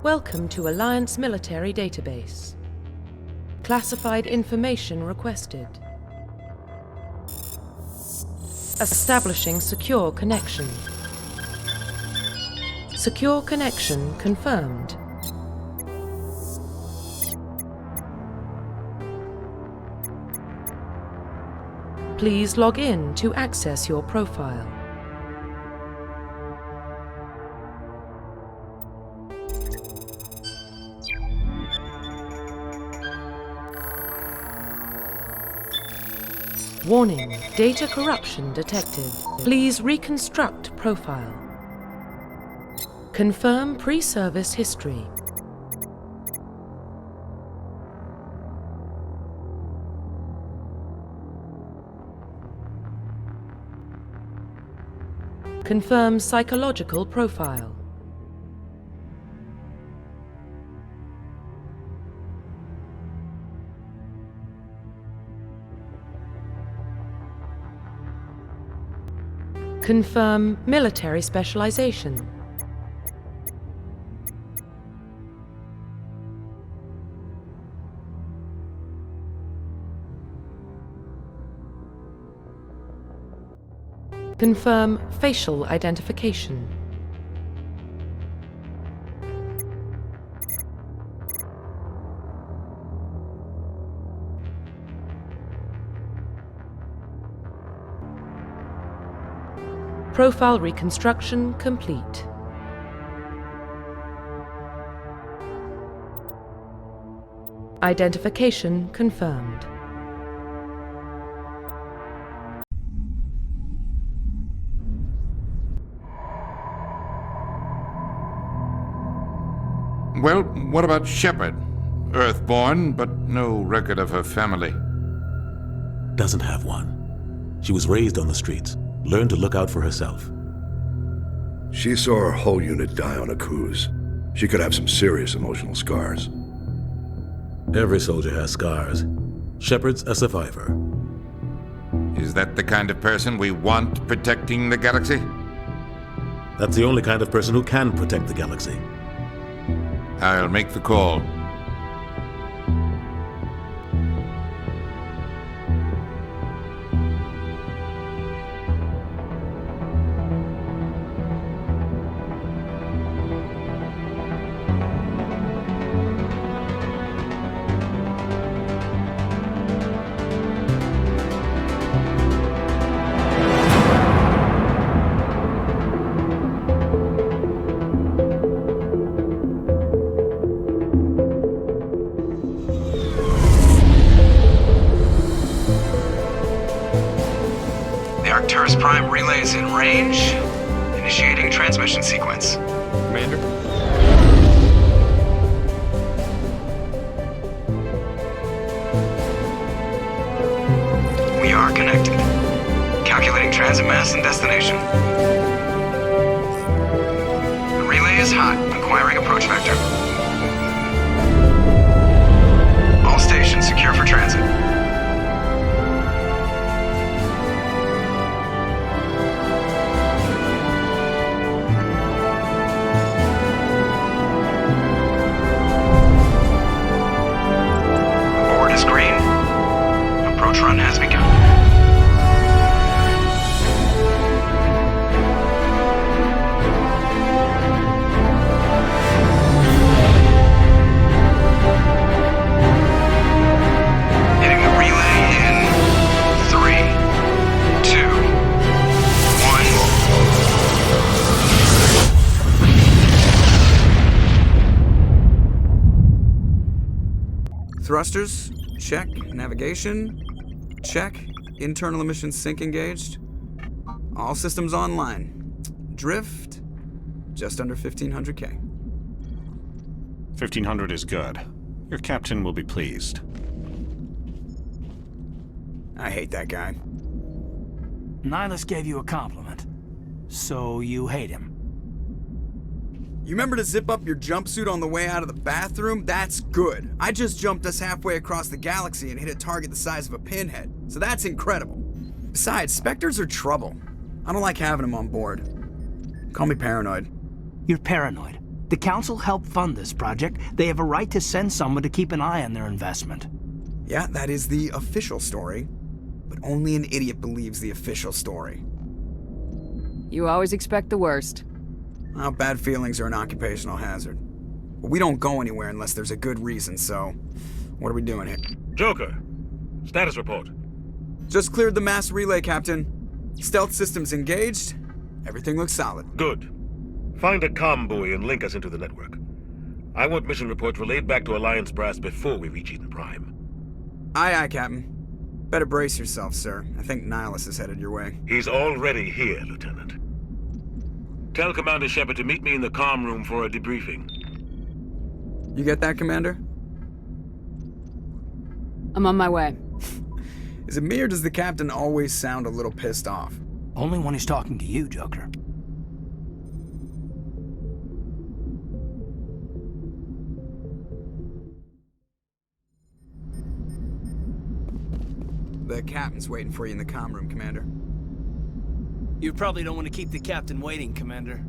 Welcome to Alliance Military Database. Classified information requested. Establishing secure connection. Secure connection confirmed. Please log in to access your profile. Warning, data corruption detected. Please reconstruct profile. Confirm pre-service history. Confirm psychological profile. Confirm military specialization. Confirm facial identification. Profile reconstruction complete. Identification confirmed. Well, what about Shepard? Earthborn, but no record of her family. Doesn't have one. She was raised on the streets, learned to look out for herself. She saw her whole unit die on a cruise. She could have some serious emotional scars. Every soldier has scars. Shepard's a survivor. Is that the kind of person we want protecting the galaxy? That's the only kind of person who can protect the galaxy. I'll make the call. Prime relay is in range. Initiating transmission sequence. Commander? We are connected. Calculating transit mass and destination. The relay is hot. Acquiring approach vector. All stations secure for transit. Run has begun. Hitting the relay in 3, 2, 1. Thrusters, check. Navigation, check. Internal emissions sync engaged. All systems online. Drift, just under 1,500K. 1,500 is good. Your captain will be pleased. I hate that guy. Nihlus gave you a compliment, so you hate him. You remember to zip up your jumpsuit on the way out of the bathroom? That's good. I just jumped us halfway across the galaxy and hit a target the size of a pinhead, so that's incredible. Besides, Spectres are trouble. I don't like having them on board. Call me paranoid. You're paranoid. The Council helped fund this project. They have a right to send someone to keep an eye on their investment. Yeah, that is the official story. But only an idiot believes the official story. You always expect the worst. Well, bad feelings are an occupational hazard. But we don't go anywhere unless there's a good reason, so... What are we doing here? Joker, status report. Just cleared the mass relay, Captain. Stealth systems engaged. Everything looks solid. Good. Find a comm buoy and link us into the network. I want mission reports relayed back to Alliance brass before we reach Eden Prime. Aye, aye, Captain. Better brace yourself, sir. I think Nihlus is headed your way. He's already here, Lieutenant. Tell Commander Shepard to meet me in the comm room for a debriefing. You get that, Commander? I'm on my way. Is it me or does the Captain always sound a little pissed off? Only when he's talking to you, Joker. The Captain's waiting for you in the comm room, Commander. You probably don't want to keep the Captain waiting, Commander.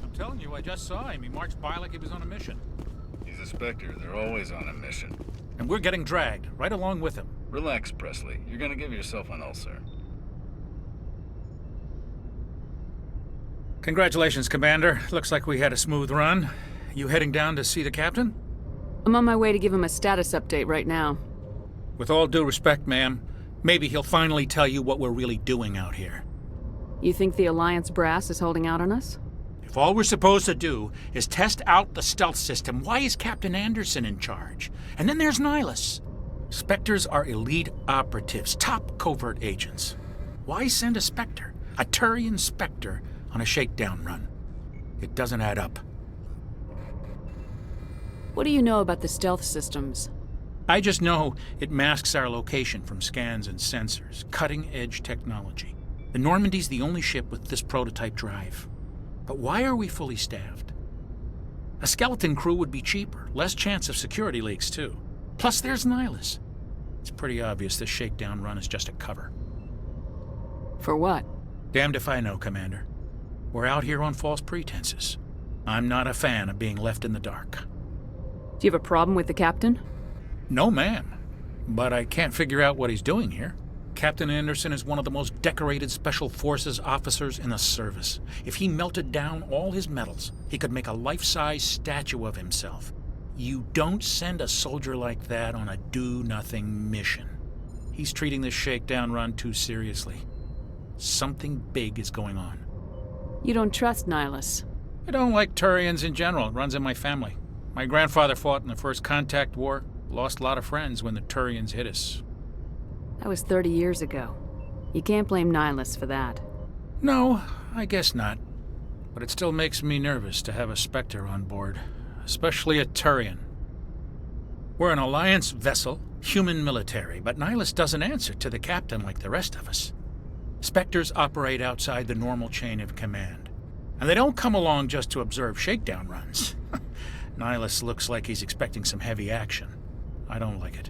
I'm telling you, I just saw him. He marched by like he was on a mission. He's a Spectre. They're always on a mission. And we're getting dragged, right along with him. Relax, Presley. You're gonna give yourself an ulcer. Congratulations, Commander. Looks like we had a smooth run. You heading down to see the Captain? I'm on my way to give him a status update right now. With all due respect, ma'am, maybe he'll finally tell you what we're really doing out here. You think the Alliance brass is holding out on us? If all we're supposed to do is test out the stealth system, why is Captain Anderson in charge? And then there's Nihlus. Spectres are elite operatives, top covert agents. Why send a Spectre, a Turian Spectre, on a shakedown run? It doesn't add up. What do you know about the stealth systems? I just know it masks our location from scans and sensors. Cutting-edge technology. The Normandy's the only ship with this prototype drive. But why are we fully staffed? A skeleton crew would be cheaper, less chance of security leaks too. Plus there's Nihlus. It's pretty obvious this shakedown run is just a cover. For what? Damned if I know, Commander. We're out here on false pretenses. I'm not a fan of being left in the dark. Do you have a problem with the Captain? No, ma'am. But I can't figure out what he's doing here. Captain Anderson is one of the most decorated Special Forces officers in the service. If he melted down all his medals, he could make a life-size statue of himself. You don't send a soldier like that on a do-nothing mission. He's treating this shakedown run too seriously. Something big is going on. You don't trust Nihlus? I don't like Turians in general. It runs in my family. My grandfather fought in the First Contact War. Lost a lot of friends when the Turians hit us. That was 30 years ago. You can't blame Nihlus for that. No, I guess not. But it still makes me nervous to have a Spectre on board, especially a Turian. We're an Alliance vessel, human military, but Nihlus doesn't answer to the Captain like the rest of us. Spectres operate outside the normal chain of command. And they don't come along just to observe shakedown runs. Nihlus looks like he's expecting some heavy action. I don't like it.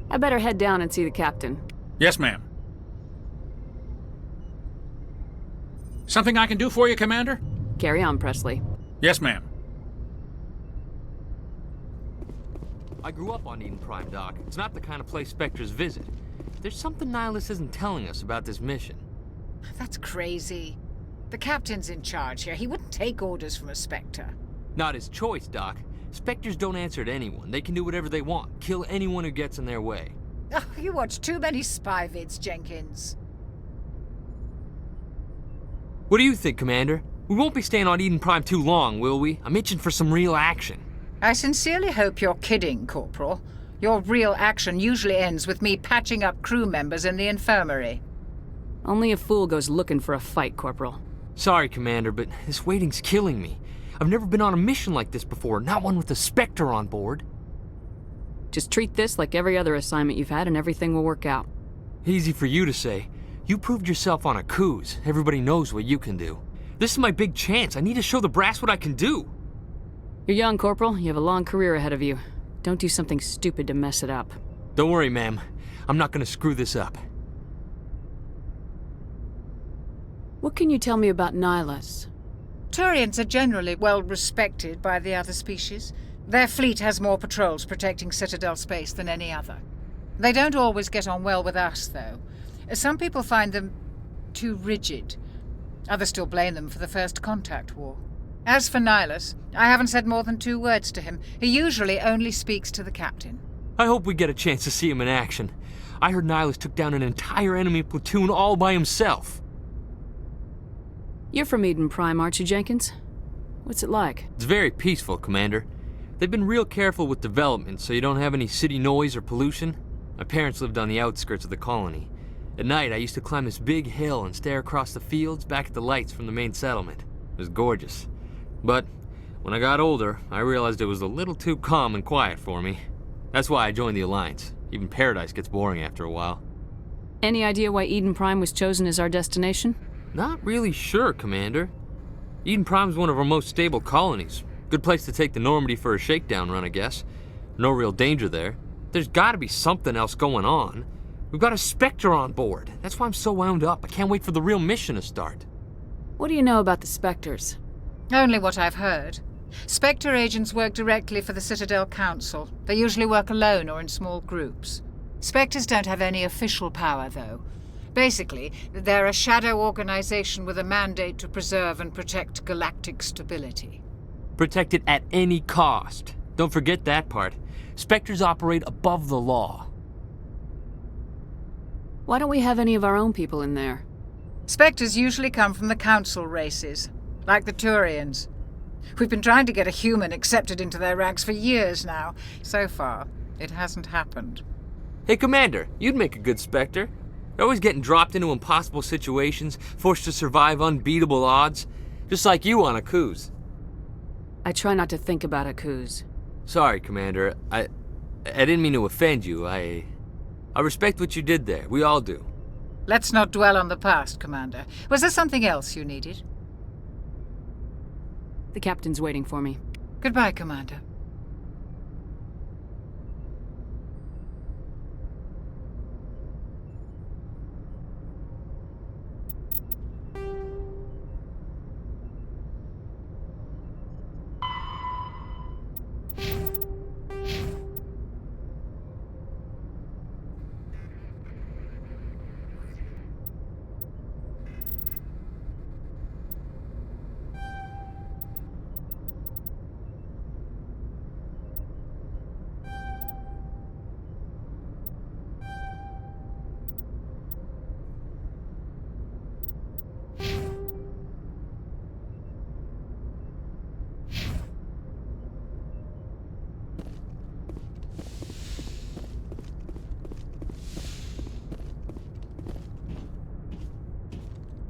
I better head down and see the Captain. Yes, ma'am. Something I can do for you, Commander? Carry on, Presley. Yes, ma'am. I grew up on Eden Prime, Doc. It's not the kind of place Spectres visit. There's something Nihlus isn't telling us about this mission. That's crazy. The Captain's in charge here. He wouldn't take orders from a Spectre. Not his choice, Doc. Spectres don't answer to anyone. They can do whatever they want. Kill anyone who gets in their way. Oh, you watch too many spy vids, Jenkins. What do you think, Commander? We won't be staying on Eden Prime too long, will we? I'm itching for some real action. I sincerely hope you're kidding, Corporal. Your real action usually ends with me patching up crew members in the infirmary. Only a fool goes looking for a fight, Corporal. Sorry, Commander, but this waiting's killing me. I've never been on a mission like this before, not one with a Spectre on board. Just treat this like every other assignment you've had and everything will work out. Easy for you to say. You proved yourself on a cruise. Everybody knows what you can do. This is my big chance. I need to show the brass what I can do. You're young, Corporal. You have a long career ahead of you. Don't do something stupid to mess it up. Don't worry, ma'am. I'm not gonna screw this up. What can you tell me about Nihlus? Turians are generally well respected by the other species. Their fleet has more patrols protecting Citadel space than any other. They don't always get on well with us, though. Some people find them too rigid. Others still blame them for the First Contact War. As for Nihlus, I haven't said more than 2 words to him. He usually only speaks to the captain. I hope we get a chance to see him in action. I heard Nihlus took down an entire enemy platoon all by himself. You're from Eden Prime, aren't you, Jenkins? What's it like? It's very peaceful, Commander. They've been real careful with development, so you don't have any city noise or pollution. My parents lived on the outskirts of the colony. At night, I used to climb this big hill and stare across the fields back at the lights from the main settlement. It was gorgeous. But when I got older, I realized it was a little too calm and quiet for me. That's why I joined the Alliance. Even Paradise gets boring after a while. Any idea why Eden Prime was chosen as our destination? Not really sure, Commander. Eden Prime's one of our most stable colonies. Good place to take the Normandy for a shakedown run, I guess. No real danger there. There's gotta be something else going on. We've got a Spectre on board. That's why I'm so wound up. I can't wait for the real mission to start. What do you know about the Spectres? Only what I've heard. Spectre agents work directly for the Citadel Council. They usually work alone or in small groups. Spectres don't have any official power, though. Basically, they're a shadow organization with a mandate to preserve and protect galactic stability. Protect it at any cost. Don't forget that part. Spectres operate above the law. Why don't we have any of our own people in there? Spectres usually come from the Council races, like the Turians. We've been trying to get a human accepted into their ranks for years now. So far, it hasn't happened. Hey, Commander, you'd make a good Spectre. You're always getting dropped into impossible situations, forced to survive unbeatable odds. Just like you on Akuz. I try not to think about Akuz. Sorry, Commander. I didn't mean to offend you. I respect what you did there. We all do. Let's not dwell on the past, Commander. Was there something else you needed? The captain's waiting for me. Goodbye, Commander.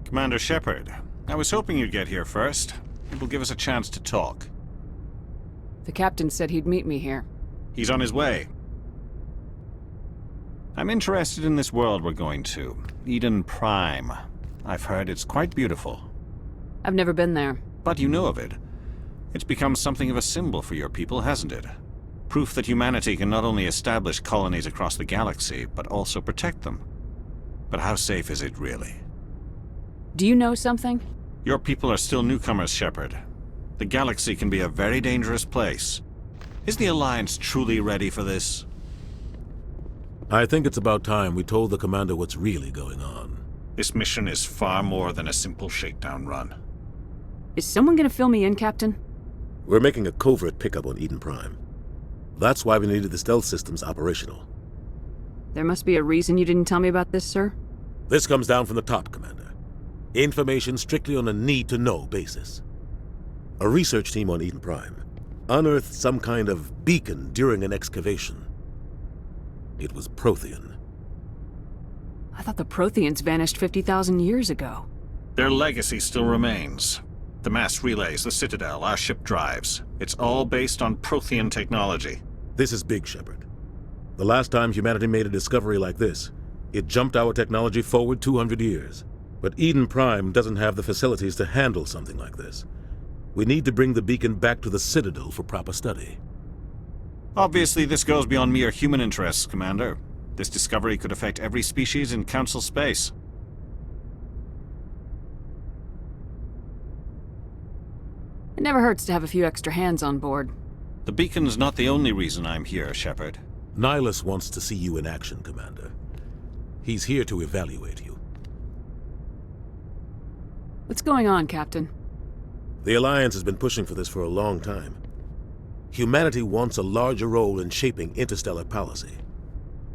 Commander Shepard, I was hoping you'd get here first. It will give us a chance to talk. The captain said he'd meet me here. He's on his way. I'm interested in this world we're going to, Eden Prime. I've heard it's quite beautiful. I've never been there. But you know of it. It's become something of a symbol for your people, hasn't it? Proof that humanity can not only establish colonies across the galaxy, but also protect them. But how safe is it, really? Do you know something? Your people are still newcomers, Shepard. The galaxy can be a very dangerous place. Is the Alliance truly ready for this? I think it's about time we told the Commander what's really going on. This mission is far more than a simple shakedown run. Is someone gonna fill me in, Captain? We're making a covert pickup on Eden Prime. That's why we needed the stealth systems operational. There must be a reason you didn't tell me about this, sir? This comes down from the top, Commander. Information strictly on a need-to-know basis. A research team on Eden Prime unearthed some kind of beacon during an excavation. It was Prothean. I thought the Protheans vanished 50,000 years ago. Their legacy still remains. The mass relays, the Citadel, our ship drives. It's all based on Prothean technology. This is big, Shepard. The last time humanity made a discovery like this, it jumped our technology forward 200 years. But Eden Prime doesn't have the facilities to handle something like this. We need to bring the beacon back to the Citadel for proper study. Obviously, this goes beyond mere human interests, Commander. This discovery could affect every species in Council space. It never hurts to have a few extra hands on board. The beacon's not the only reason I'm here, Shepard. Nihlus wants to see you in action, Commander. He's here to evaluate you. What's going on, Captain? The Alliance has been pushing for this for a long time. Humanity wants a larger role in shaping interstellar policy.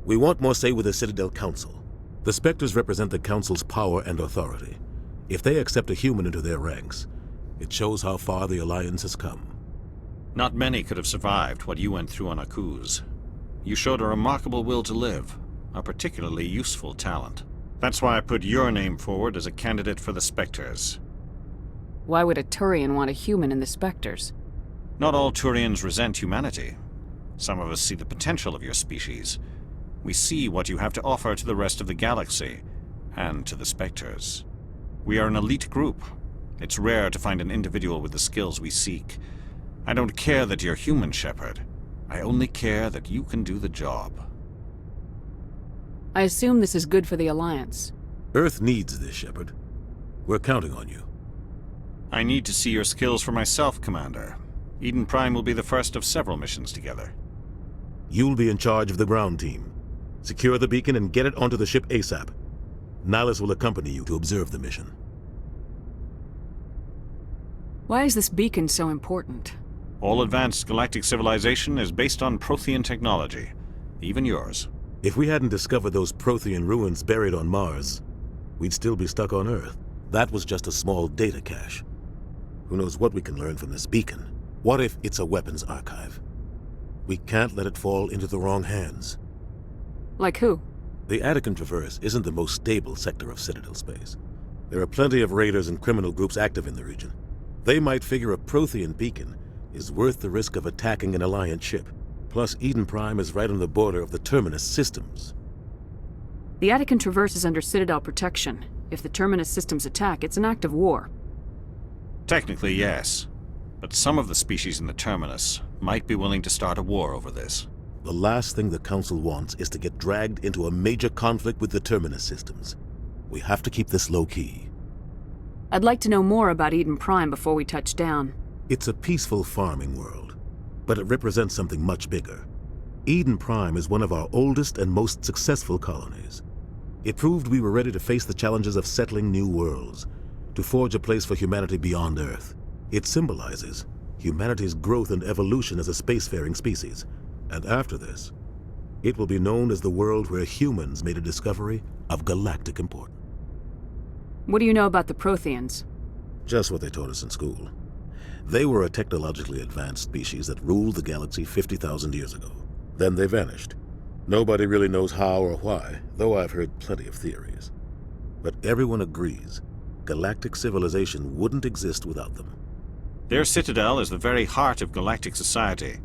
We want more say with the Citadel Council. The Spectres represent the Council's power and authority. If they accept a human into their ranks, it shows how far the Alliance has come. Not many could have survived what you went through on Akuz. You showed a remarkable will to live, a particularly useful talent. That's why I put your name forward as a candidate for the Spectres. Why would a Turian want a human in the Spectres? Not all Turians resent humanity. Some of us see the potential of your species. We see what you have to offer to the rest of the galaxy, and to the Spectres. We are an elite group. It's rare to find an individual with the skills we seek. I don't care that you're human, Shepard. I only care that you can do the job. I assume this is good for the Alliance. Earth needs this, Shepard. We're counting on you. I need to see your skills for myself, Commander. Eden Prime will be the first of several missions together. You'll be in charge of the ground team. Secure the beacon and get it onto the ship ASAP. Nihlus will accompany you to observe the mission. Why is this beacon so important? All advanced galactic civilization is based on Prothean technology. Even yours. If we hadn't discovered those Prothean ruins buried on Mars, we'd still be stuck on Earth. That was just a small data cache. Who knows what we can learn from this beacon? What if it's a weapons archive? We can't let it fall into the wrong hands. Like who? The Attican Traverse isn't the most stable sector of Citadel space. There are plenty of raiders and criminal groups active in the region. They might figure a Prothean beacon is worth the risk of attacking an Alliance ship. Plus, Eden Prime is right on the border of the Terminus systems. The Attican Traverse is under Citadel protection. If the Terminus systems attack, it's an act of war. Technically, yes. But some of the species in the Terminus might be willing to start a war over this. The last thing the Council wants is to get dragged into a major conflict with the Terminus systems. We have to keep this low-key. I'd like to know more about Eden Prime before we touch down. It's a peaceful farming world, but it represents something much bigger. Eden Prime is one of our oldest and most successful colonies. It proved we were ready to face the challenges of settling new worlds, to forge a place for humanity beyond Earth. It symbolizes humanity's growth and evolution as a spacefaring species. And after this, it will be known as the world where humans made a discovery of galactic importance. What do you know about the Protheans? Just what they taught us in school. They were a technologically advanced species that ruled the galaxy 50,000 years ago. Then they vanished. Nobody really knows how or why, though I've heard plenty of theories. But everyone agrees, galactic civilization wouldn't exist without them. Their citadel is the very heart of galactic society,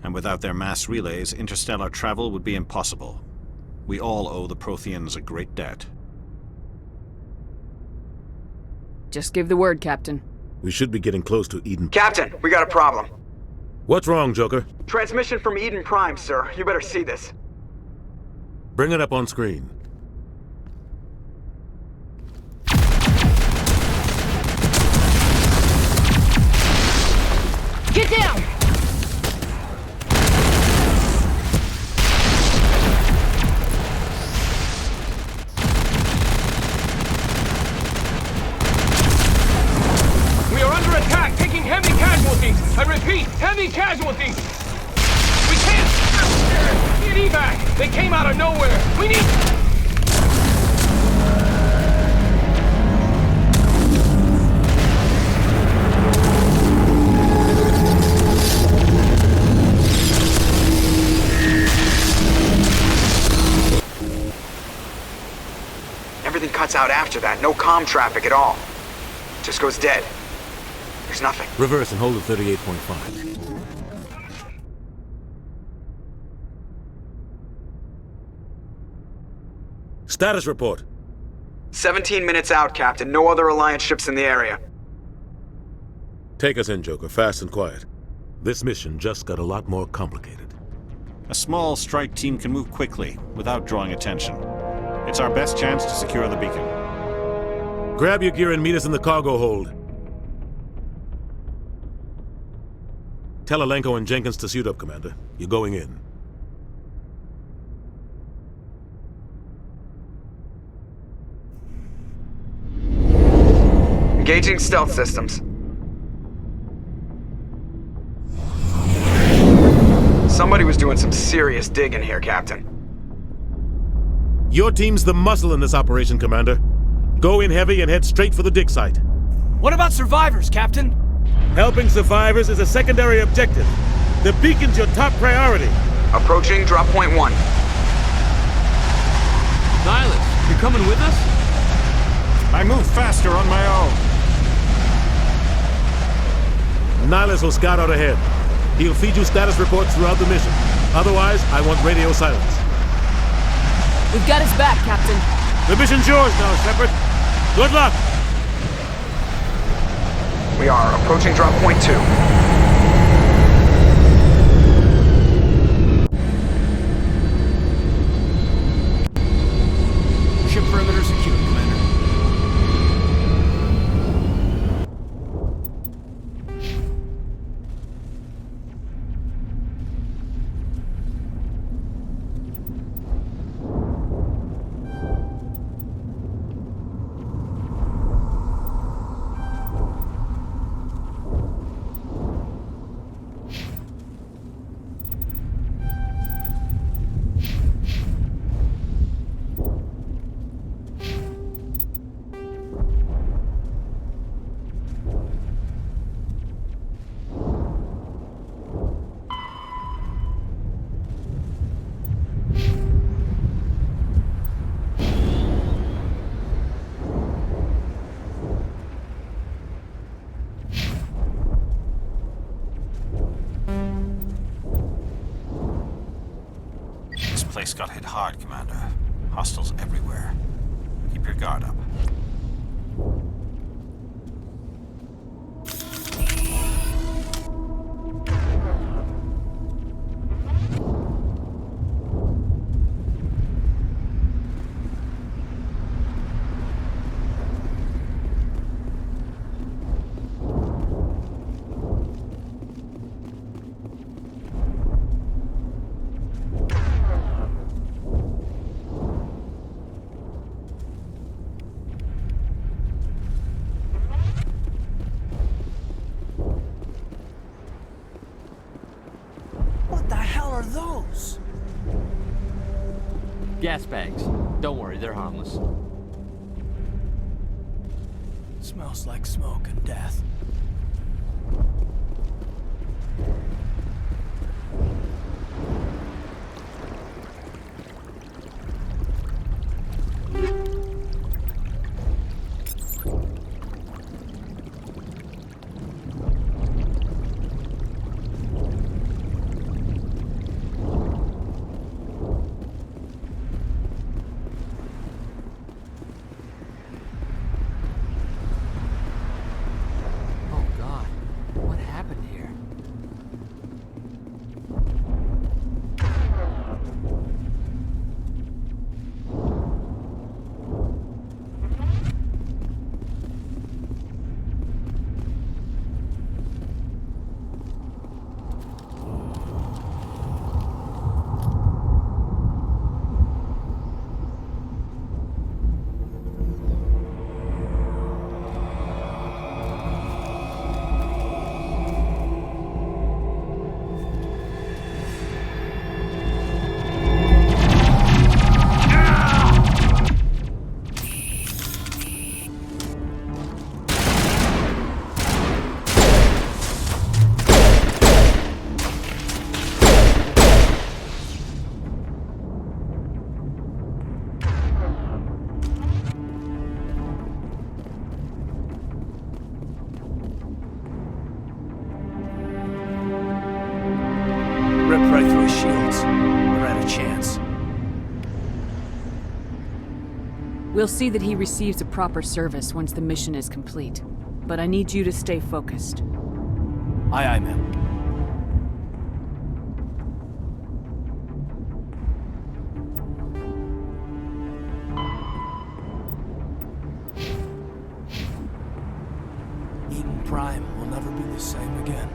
and without their mass relays, interstellar travel would be impossible. We all owe the Protheans a great debt. Just give the word, Captain. We should be getting close to Eden. Captain, we got a problem. What's wrong, Joker? Transmission from Eden Prime, sir. You better see this. Bring it up on screen. Get down! We are under attack, taking heavy casualties. I repeat, heavy casualties. We can't get evac. They came out of nowhere. We need. Everything cuts out after that. No comm traffic at all. Just goes dead. There's nothing. Reverse and hold at 38.5. Status report. 17 minutes out, Captain. No other Alliance ships in the area. Take us in, Joker, fast and quiet. This mission just got a lot more complicated. A small strike team can move quickly, without drawing attention. It's our best chance to secure the beacon. Grab your gear and meet us in the cargo hold. Tell Alenko and Jenkins to suit up, Commander. You're going in. Engaging stealth systems. Somebody was doing some serious digging here, Captain. Your team's the muscle in this operation, Commander. Go in heavy and head straight for the dig site. What about survivors, Captain? Helping survivors is a secondary objective. The beacon's your top priority. Approaching drop point 1. Nihlus, you're coming with us? I move faster on my own. Nihlus will scout out ahead. He'll feed you status reports throughout the mission. Otherwise, I want radio silence. We've got his back, Captain. The mission's yours now, Shepard. Good luck! We are approaching drop point 2. Ship perimeter secure, Commander. Place got hit hard, Commander. Hostiles everywhere. Keep your guard up. Gas bags. Don't worry, they're harmless. Smells like smoke and death. Ripped right through his shields. We're out of chance. We'll see that he receives a proper service once the mission is complete. But I need you to stay focused. Aye, aye, ma'am. Eden Prime will never be the same again.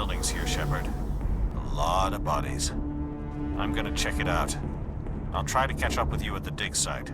buildings here, Shepard. A lot of bodies. I'm gonna check it out. I'll try to catch up with you at the dig site.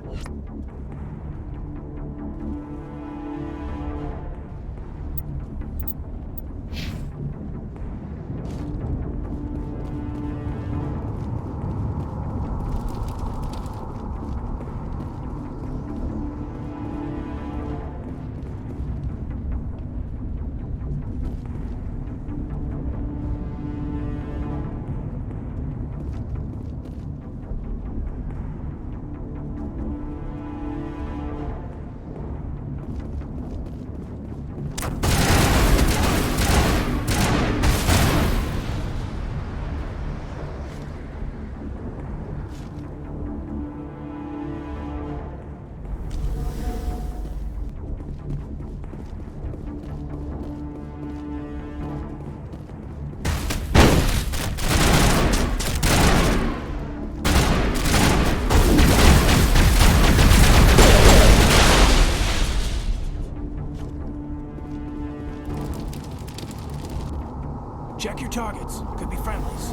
Check your targets. Could be friendlies.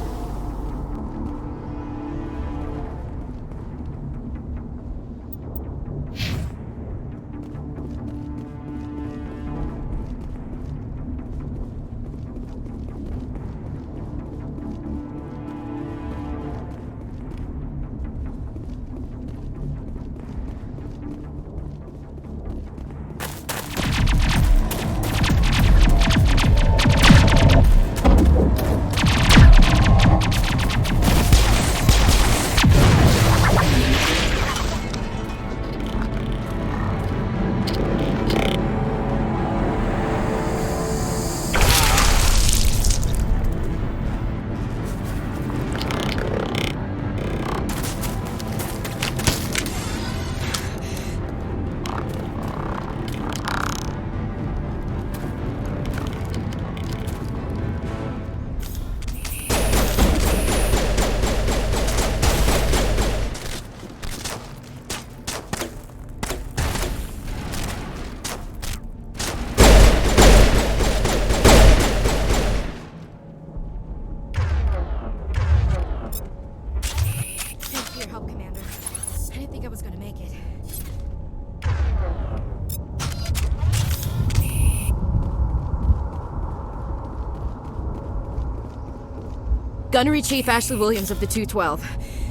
Gunnery Chief Ashley Williams of the 212.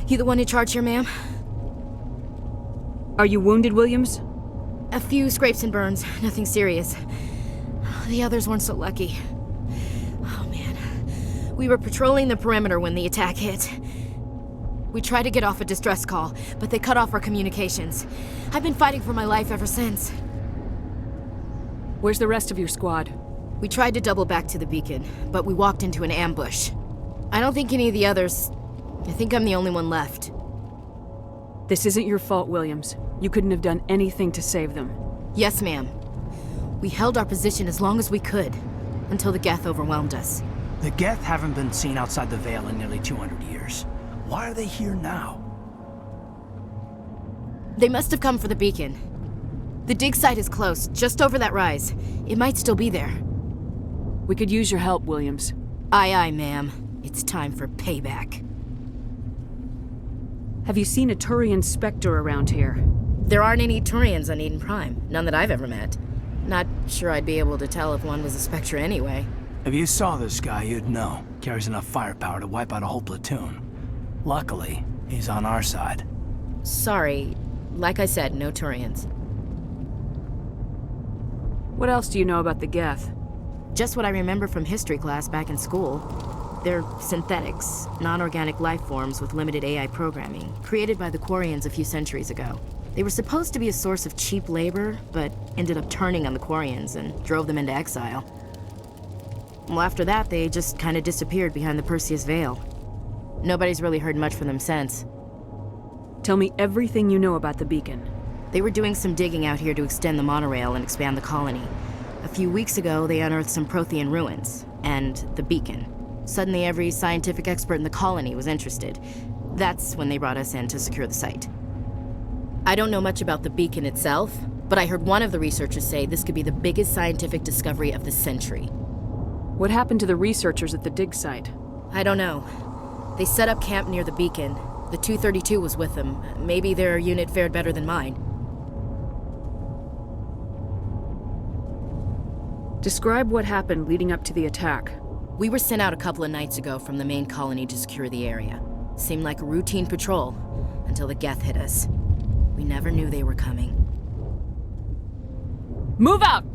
You the one in charge here, ma'am? Are you wounded, Williams? A few scrapes and burns, nothing serious. The others weren't so lucky. Oh man. We were patrolling the perimeter when the attack hit. We tried to get off a distress call, but they cut off our communications. I've been fighting for my life ever since. Where's the rest of your squad? We tried to double back to the beacon, but we walked into an ambush. I don't think any of the others... I think I'm the only one left. This isn't your fault, Williams. You couldn't have done anything to save them. Yes, ma'am. We held our position as long as we could, until the Geth overwhelmed us. The Geth haven't been seen outside the Veil in nearly 200 years. Why are they here now? They must have come for the beacon. The dig site is close, just over that rise. It might still be there. We could use your help, Williams. Aye, aye, ma'am. It's time for payback. Have you seen a Turian Spectre around here? There aren't any Turians on Eden Prime. None that I've ever met. Not sure I'd be able to tell if one was a Spectre anyway. If you saw this guy, you'd know. Carries enough firepower to wipe out a whole platoon. Luckily, he's on our side. Sorry. Like I said, no Turians. What else do you know about the Geth? Just what I remember from history class back in school. They're synthetics, non-organic life forms with limited AI programming, created by the Quarians a few centuries ago. They were supposed to be a source of cheap labor, but ended up turning on the Quarians and drove them into exile. Well, after that, they just kind of disappeared behind the Perseus Veil. Nobody's really heard much from them since. Tell me everything you know about the beacon. They were doing some digging out here to extend the monorail and expand the colony. A few weeks ago, they unearthed some Prothean ruins, and the beacon. Suddenly, every scientific expert in the colony was interested. That's when they brought us in to secure the site. I don't know much about the beacon itself, but I heard one of the researchers say this could be the biggest scientific discovery of the century. What happened to the researchers at the dig site? I don't know. They set up camp near the beacon. The 232 was with them. Maybe their unit fared better than mine. Describe what happened leading up to the attack. We were sent out a couple of nights ago from the main colony to secure the area. Seemed like a routine patrol, until the Geth hit us. We never knew they were coming. Move out!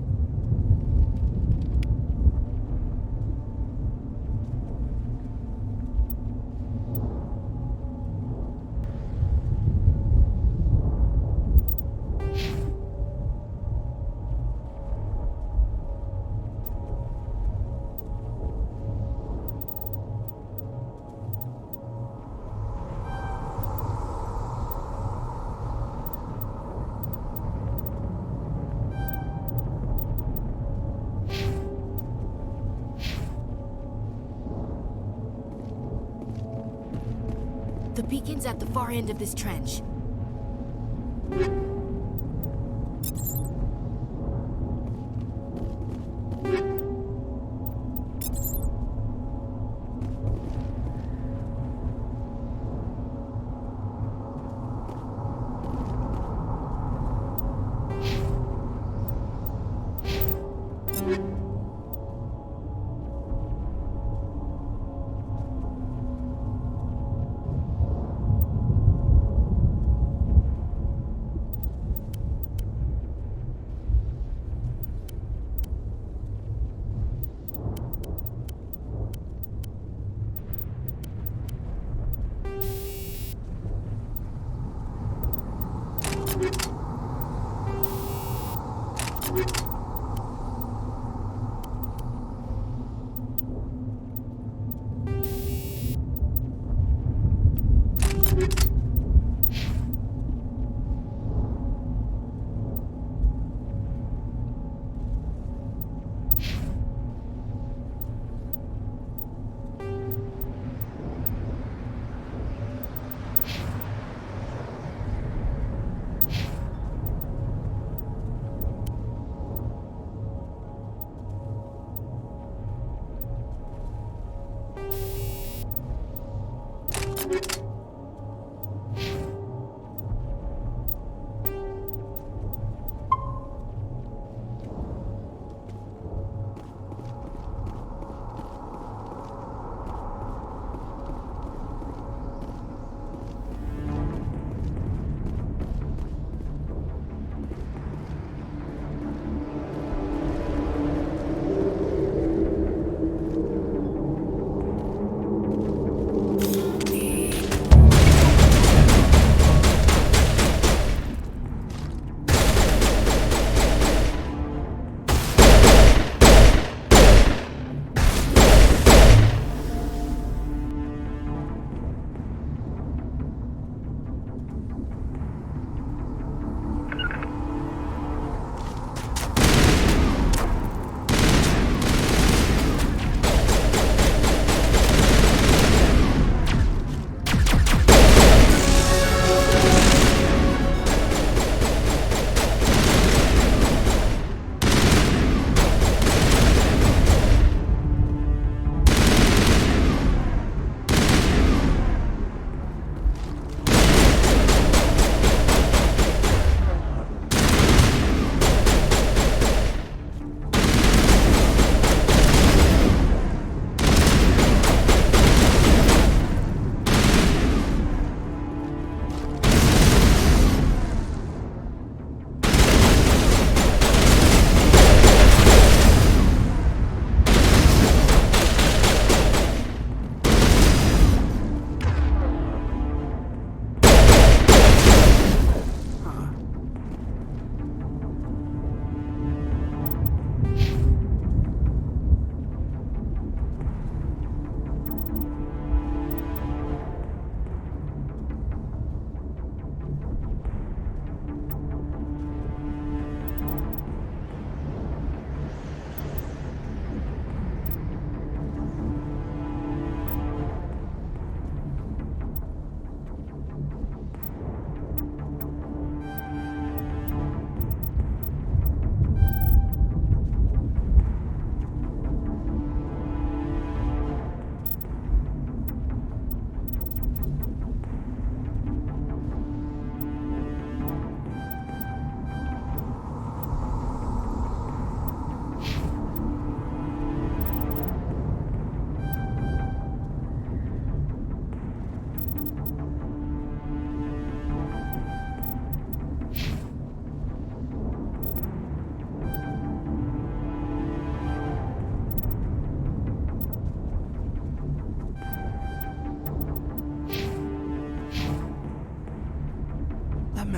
The beacon's at the far end of this trench.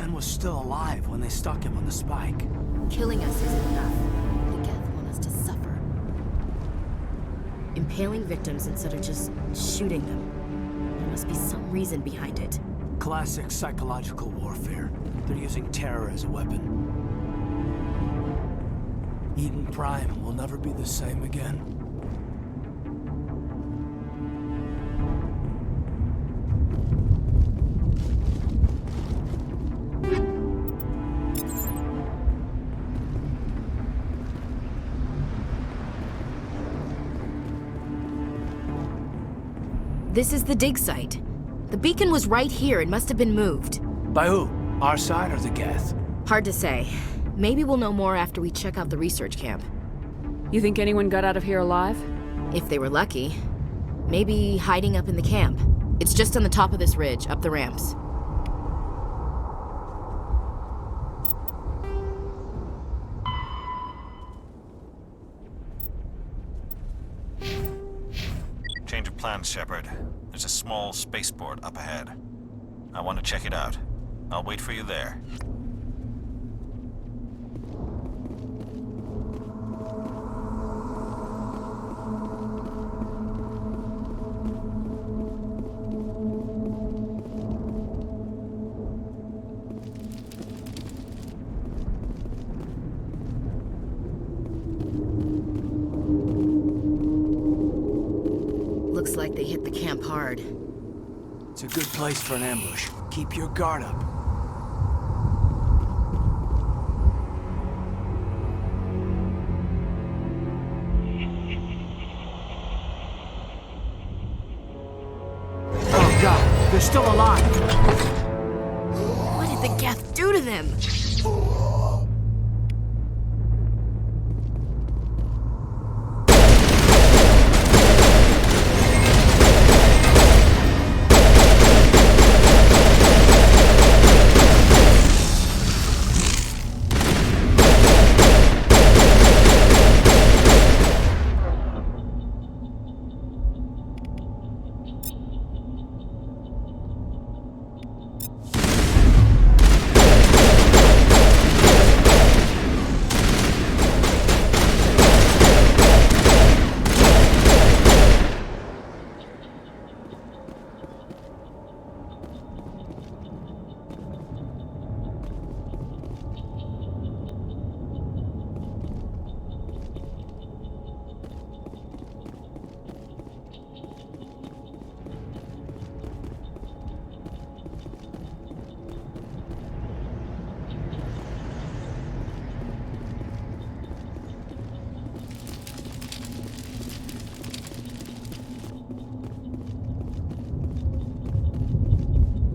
man was still alive when they stuck him on the spike. Killing us isn't enough. The Geth want us to suffer. Impaling victims instead of just shooting them. There must be some reason behind it. Classic psychological warfare. They're using terror as a weapon. Eden Prime will never be the same again. This is the dig site. The beacon was right here. It must have been moved. By who? Our side or the Geth? Hard to say. Maybe we'll know more after we check out the research camp. You think anyone got out of here alive? If they were lucky. Maybe hiding up in the camp. It's just on the top of this ridge, up the ramps. Change of plans, Shepard. There's a small spaceport up ahead. I want to check it out. I'll wait for you there. Looks like they hit the camp hard. It's a good place for an ambush. Keep your guard up. Oh God, they're still alive! What did the Geth do to them?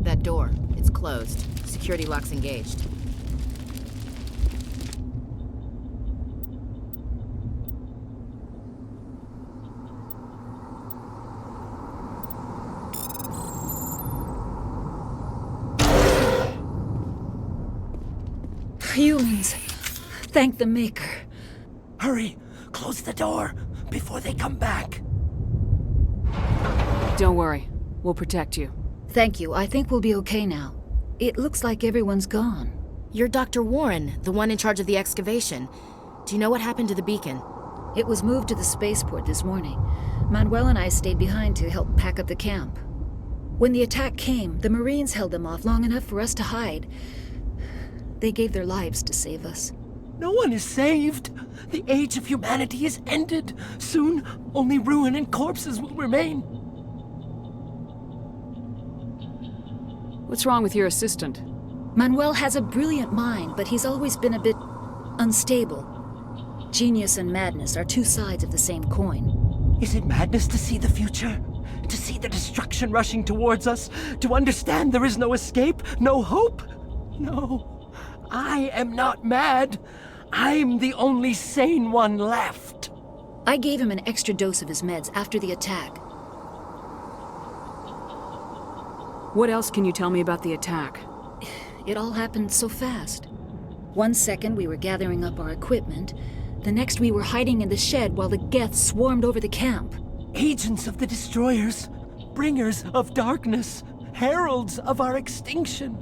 That door, it's closed. Security lock's engaged. Humans. Thank the Maker. Hurry! Close the door before they come back. Don't worry. We'll protect you. Thank you. I think we'll be okay now. It looks like everyone's gone. You're Dr. Warren, the one in charge of the excavation. Do you know what happened to the beacon? It was moved to the spaceport this morning. Manuel and I stayed behind to help pack up the camp. When the attack came, the Marines held them off long enough for us to hide. They gave their lives to save us. No one is saved. The age of humanity is ended. Soon, only ruin and corpses will remain. What's wrong with your assistant? Manuel has a brilliant mind, but he's always been a bit unstable. Genius and madness are two sides of the same coin. Is it madness to see the future? To see the destruction rushing towards us? To understand there is no escape? No hope? No. I am not mad. I'm the only sane one left. I gave him an extra dose of his meds after the attack. What else can you tell me about the attack? It all happened so fast. 1 second we were gathering up our equipment. The next we were hiding in the shed while the Geth swarmed over the camp. Agents of the destroyers, bringers of darkness, heralds of our extinction.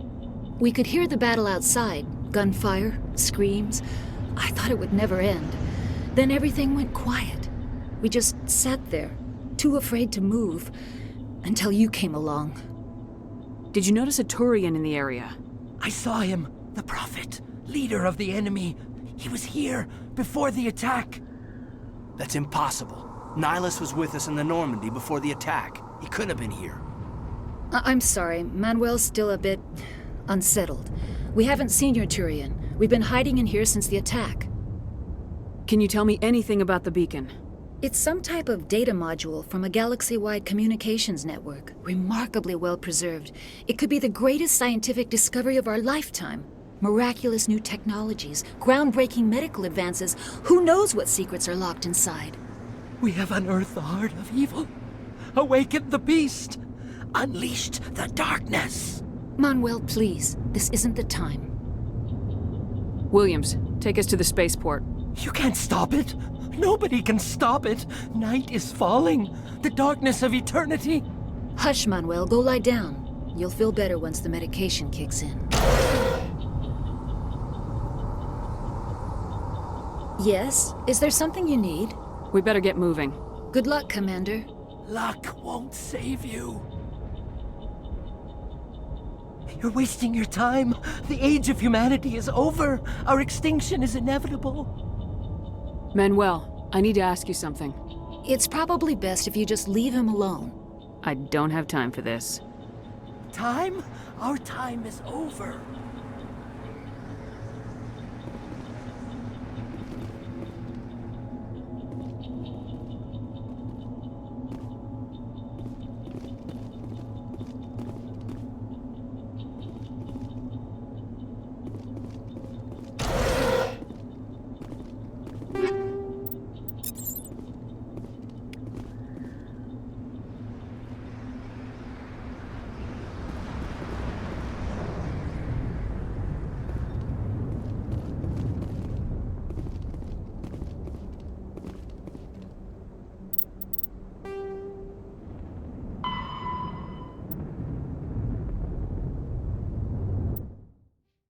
We could hear the battle outside. Gunfire, screams. I thought it would never end. Then everything went quiet. We just sat there, too afraid to move, until you came along. Did you notice a Turian in the area? I saw him. The Prophet, leader of the enemy. He was here before the attack. That's impossible. Nihlus was with us in the Normandy before the attack. He couldn't have been here. I'm sorry. Manuel's still a bit unsettled. We haven't seen your Turian. We've been hiding in here since the attack. Can you tell me anything about the beacon? It's some type of data module from a galaxy-wide communications network. Remarkably well preserved. It could be the greatest scientific discovery of our lifetime. Miraculous new technologies, groundbreaking medical advances. Who knows what secrets are locked inside? We have unearthed the heart of evil, awakened the beast, unleashed the darkness. Manuel, please. This isn't the time. Williams, take us to the spaceport. You can't stop it. Nobody can stop it. Night is falling. The darkness of eternity. Hush, Manuel. Go lie down. You'll feel better once the medication kicks in. Yes? Is there something you need? We better get moving. Good luck, Commander. Luck won't save you. You're wasting your time. The age of humanity is over. Our extinction is inevitable. Manuel, I need to ask you something. It's probably best if you just leave him alone. I don't have time for this. Time? Our time is over.